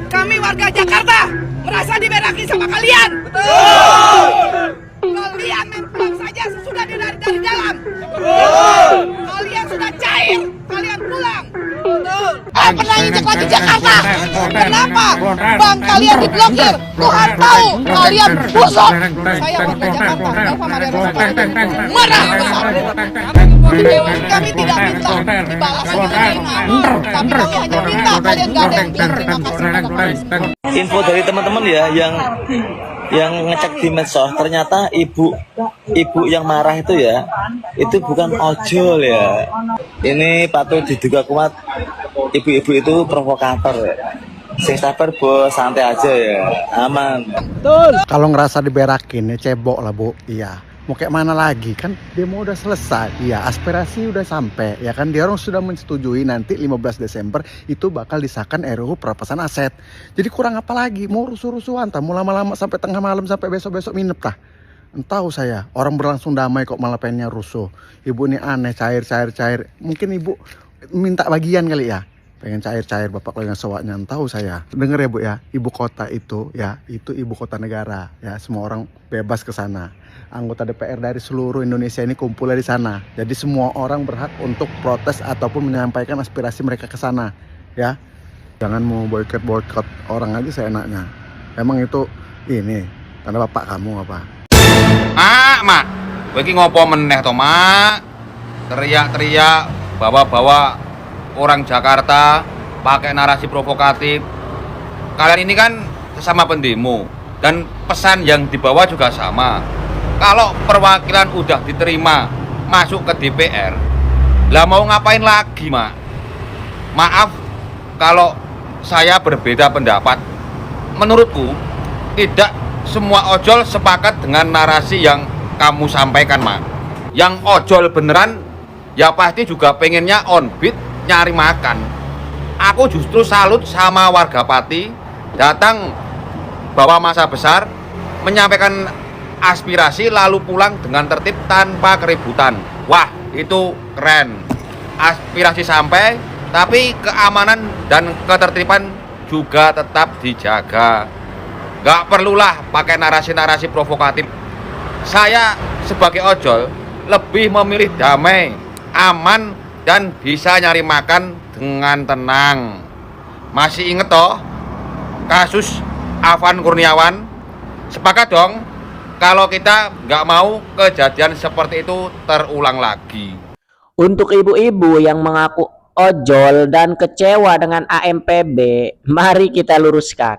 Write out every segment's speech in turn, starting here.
Kami warga Jakarta merasa diberaki sama kalian. Betul. Kalian main pulang saja sesudah dari dalam. Betul. Kalian sudah cair, kalian pulang. Betul. Pernah injak lagi Jakarta. Kenapa? Bang kalian diblokir. Tuhan tahu kalian busuk. Saya warga Jakarta, Nova Maria Rosa. Marah besar. Kami tidak minta dibalas kami hanya minta kalian gak ada yang bilang terima kasih. Info dari teman-teman ya yang ngecek di medsos, ternyata ibu yang marah itu ya, itu bukan ojol ya. Ini patut diduga kuat ibu-ibu itu provokator ya. Sing sabar bos, santai aja ya, aman. Betul. Kalau ngerasa diberakin ya cebok lah bu, iya. Mau kayak mana lagi kan demo udah selesai, iya aspirasi udah sampai, ya kan dia orang sudah menyetujui nanti 15 Desember itu bakal disahkan RUU perampasan aset. Jadi kurang apa lagi, mau rusuh-rusuhan, mau lama-lama sampai tengah malam sampai besok-besok minep tah. Tahu saya, orang berlangsung damai kok malah pengennya rusuh. Ibu ini aneh, cair. Mungkin ibu minta bagian kali ya. Pengen cair, bapak kalau yang sewaknya. Tahu saya, denger ya bu ya, ibu kota itu ya, itu ibu kota negara ya, semua orang bebas ke sana. Anggota DPR dari seluruh Indonesia ini kumpulnya di sana. Jadi semua orang berhak untuk protes ataupun menyampaikan aspirasi mereka ke sana ya. Jangan mau boykot orang aja seenaknya. Emang itu ini karena bapak kamu apa? Mak, kowe iki ngopo meneh to, Mak? Teriak-teriak, bawa-bawa orang Jakarta pakai narasi provokatif. Kalian ini kan sesama pendemo dan pesan yang dibawa juga sama. Kalau perwakilan udah diterima masuk ke DPR, lah mau ngapain lagi, Mak? Maaf kalau saya berbeda pendapat. Menurutku tidak semua ojol sepakat dengan narasi yang kamu sampaikan, Mak. Yang ojol beneran ya pasti juga pengennya on beat nyari makan. Aku justru salut sama warga Pati datang bawa masa besar menyampaikan aspirasi lalu pulang dengan tertib tanpa keributan. Wah, itu keren. Aspirasi sampai, tapi keamanan dan ketertiban juga tetap dijaga. Gak perlulah pakai narasi-narasi provokatif. Saya sebagai ojol lebih memilih damai, aman, dan bisa nyari makan dengan tenang. Masih inget toh kasus Afan Kurniawan? Sepakat dong kalau kita nggak mau kejadian seperti itu terulang lagi. Untuk ibu-ibu yang mengaku ojol dan kecewa dengan AMPB, mari kita luruskan.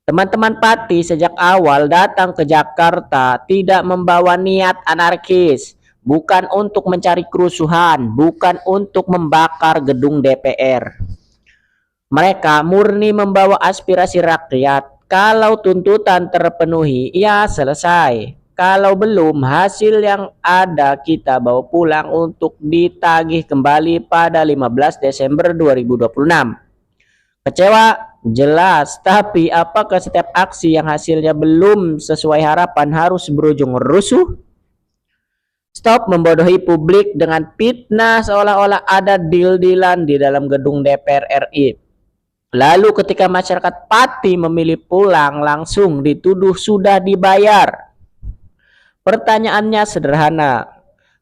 Teman-teman Pati sejak awal datang ke Jakarta tidak membawa niat anarkis, bukan untuk mencari kerusuhan, bukan untuk membakar gedung DPR. Mereka murni membawa aspirasi rakyat. Kalau tuntutan terpenuhi, ya selesai. Kalau belum, hasil yang ada kita bawa pulang untuk ditagih kembali pada 15 Desember 2026. Kecewa? Jelas. Tapi apakah setiap aksi yang hasilnya belum sesuai harapan harus berujung rusuh? Stop membodohi publik dengan fitnah seolah-olah ada deal-dealan di dalam gedung DPR RI. Lalu ketika masyarakat Pati memilih pulang langsung dituduh sudah dibayar. Pertanyaannya sederhana.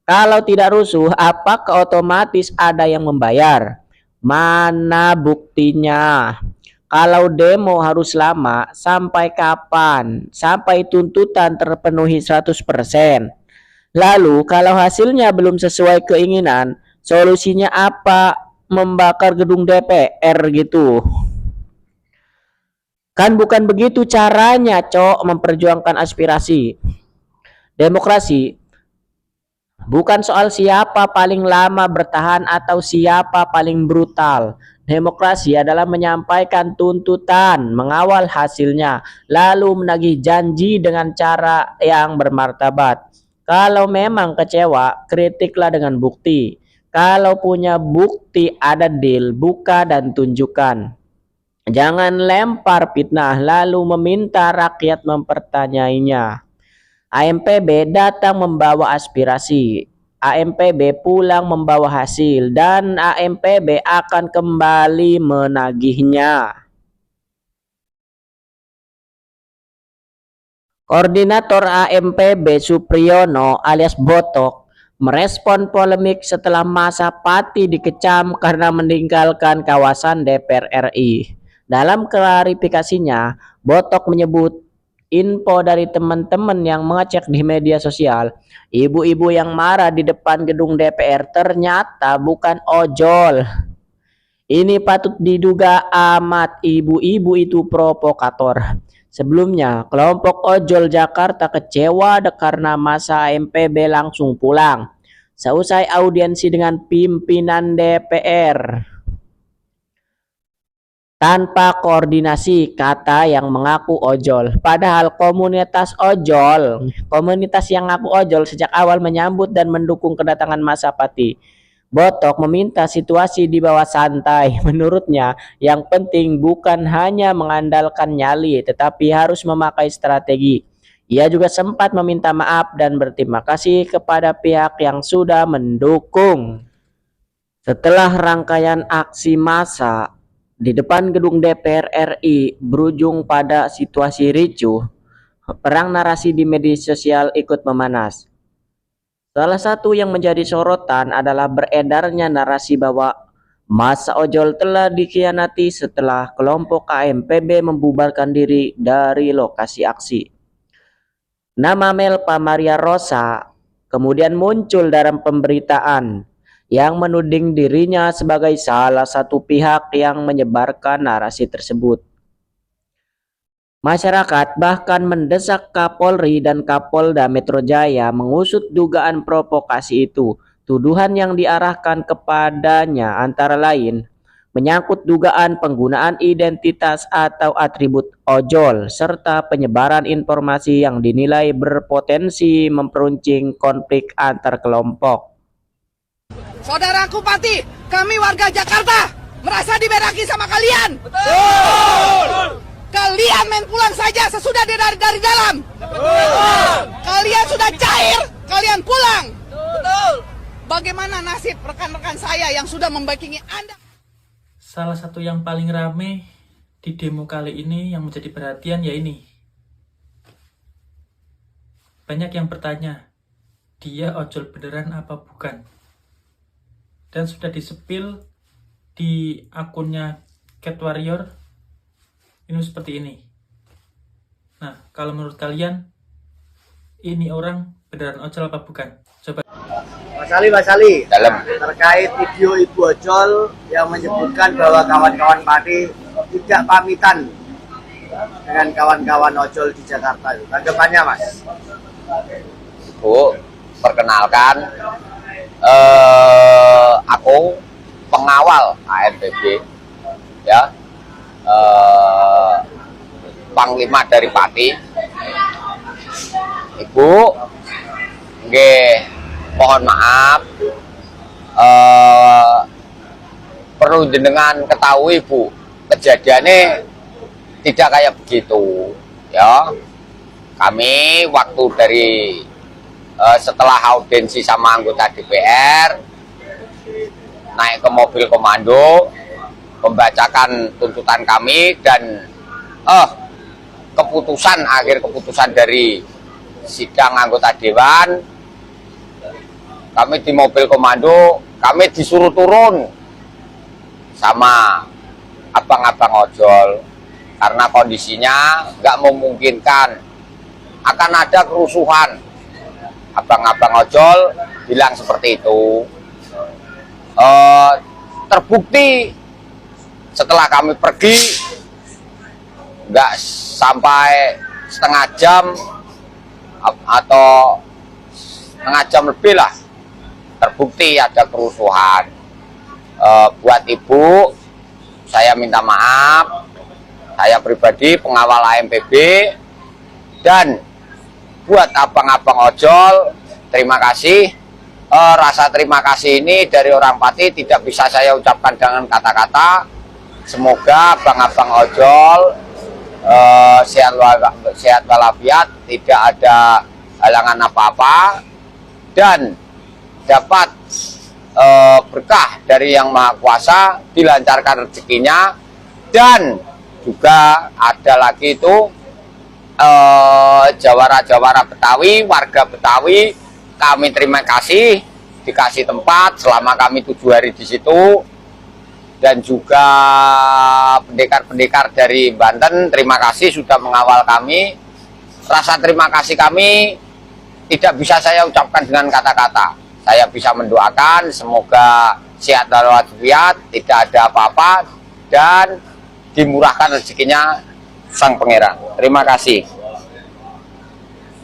Kalau tidak rusuh, apakah otomatis ada yang membayar? Mana buktinya? Kalau demo harus lama, sampai kapan? Sampai tuntutan terpenuhi 100%. Lalu kalau hasilnya belum sesuai keinginan, solusinya apa? Membakar gedung DPR gitu. Kan bukan begitu caranya, Cok, memperjuangkan aspirasi. Demokrasi bukan soal siapa paling lama bertahan atau siapa paling brutal. Demokrasi adalah menyampaikan tuntutan, mengawal hasilnya, lalu menagih janji dengan cara yang bermartabat. Kalau memang kecewa, kritiklah dengan bukti. Kalau punya bukti ada deal, buka dan tunjukkan. Jangan lempar fitnah lalu meminta rakyat mempertanyainya. AMPB datang membawa aspirasi. AMPB pulang membawa hasil dan AMPB akan kembali menagihnya. Koordinator AMPB Supriyono alias Botok merespon polemik setelah masa Pati dikecam karena meninggalkan kawasan DPR RI. Dalam klarifikasinya, Botok menyebut info dari teman-teman yang mengecek di media sosial, ibu-ibu yang marah di depan gedung DPR ternyata bukan ojol. Ini patut diduga amat ibu-ibu itu provokator. Sebelumnya, kelompok ojol Jakarta kecewa karena masa AMPB langsung pulang. Seusai audiensi dengan pimpinan DPR. Tanpa koordinasi, kata yang mengaku ojol. Padahal komunitas yang ngaku ojol sejak awal menyambut dan mendukung kedatangan masa Pati. Botok meminta situasi dibawa santai. Menurutnya, yang penting bukan hanya mengandalkan nyali, tetapi harus memakai strategi. Ia juga sempat meminta maaf dan berterima kasih kepada pihak yang sudah mendukung. Setelah rangkaian aksi massa di depan gedung DPR RI berujung pada situasi ricuh, perang narasi di media sosial ikut memanas. Salah satu yang menjadi sorotan adalah beredarnya narasi bahwa masa ojol telah dikhianati setelah kelompok AMPB membubarkan diri dari lokasi aksi. Nama Melpa Maria Rosa kemudian muncul dalam pemberitaan yang menuding dirinya sebagai salah satu pihak yang menyebarkan narasi tersebut. Masyarakat bahkan mendesak Kapolri dan Kapolda Metro Jaya mengusut dugaan provokasi itu. Tuduhan yang diarahkan kepadanya antara lain menyangkut dugaan penggunaan identitas atau atribut ojol serta penyebaran informasi yang dinilai berpotensi memperuncing konflik antar kelompok. Saudaraku Pati, kami warga Jakarta merasa diberaki sama kalian. Betul. Kalian main pulang saja sesudah dari dalam. Betul. Kalian sudah cair, kalian pulang. Betul. Bagaimana nasib rekan-rekan saya yang sudah membackingi Anda? Salah satu yang paling rame di demo kali ini yang menjadi perhatian ya ini. Banyak yang bertanya, dia ojol beneran apa bukan? Dan sudah disepil di akunnya Cat Warrior ini seperti ini. Nah, kalau menurut kalian ini orang beneran ojol apa bukan? Coba. Mas Ali, dalam terkait video ibu ojol yang menyebutkan bahwa kawan-kawan Pati tidak pamitan dengan kawan-kawan ojol di Jakarta. Tanggapannya, Mas? Bu, perkenalkan, aku pengawal AMPB, ya. Panglima dari Pati. Ibu, mohon maaf, perlu jenengan ketahui Bu, kejadiannya tidak kayak begitu, ya. Kami waktu dari setelah audiensi sama anggota DPR naik ke mobil komando, membacakan tuntutan kami dan akhir keputusan dari sidang anggota dewan. Kami di mobil komando, kami disuruh turun sama abang-abang ojol karena kondisinya nggak memungkinkan akan ada kerusuhan. Abang-abang ojol bilang seperti itu. Terbukti setelah kami pergi nggak sampai setengah jam atau setengah jam lebih lah, terbukti ada kerusuhan. Buat ibu, saya minta maaf, saya pribadi pengawal AMPB, dan buat abang-abang ojol, terima kasih. Rasa terima kasih ini dari orang Pati tidak bisa saya ucapkan dengan kata-kata. Semoga abang-abang ojol sehat walafiat, tidak ada halangan apa-apa, dan dapat berkah dari Yang Maha Kuasa, dilancarkan rezekinya, dan juga ada lagi itu jawara-jawara Betawi, warga Betawi, kami terima kasih dikasih tempat selama kami 7 hari di situ, dan juga pendekar-pendekar dari Banten terima kasih sudah mengawal kami. Rasa terima kasih kami tidak bisa saya ucapkan dengan kata-kata. Saya bisa mendoakan semoga sehat walafiat, tidak ada apa-apa, dan dimurahkan rezekinya Sang Pangeran. Terima kasih.